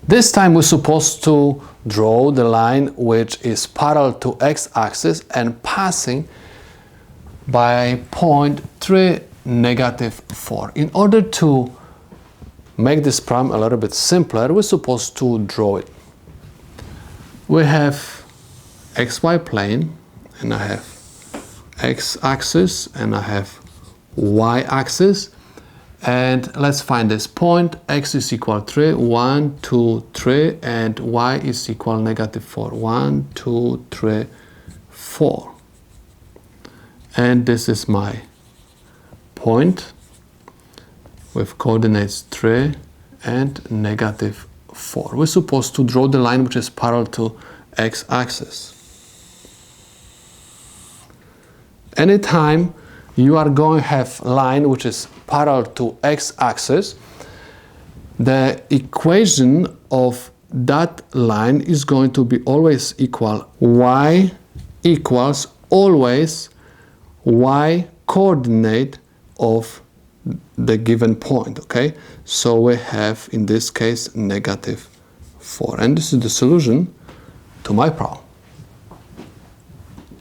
This time we're supposed to draw the line which is parallel to x-axis and passing by point 3, -4. In order to make this problem a little bit simpler, we're supposed to draw it. We have xy plane, and I have x-axis, and I have y-axis. And let's find this point. X is equal 3, 1, 2, 3, and y is equal -4. 1, 2, 3, 4. And this is my point with coordinates 3 and -4. We're supposed to draw the line which is parallel to x-axis. Anytime you are going to have line which is parallel to x-axis, the equation of that line is going to be always equal y equals always y coordinate of the given point, okay? So we have, in this case, -4. And this is the solution to my problem.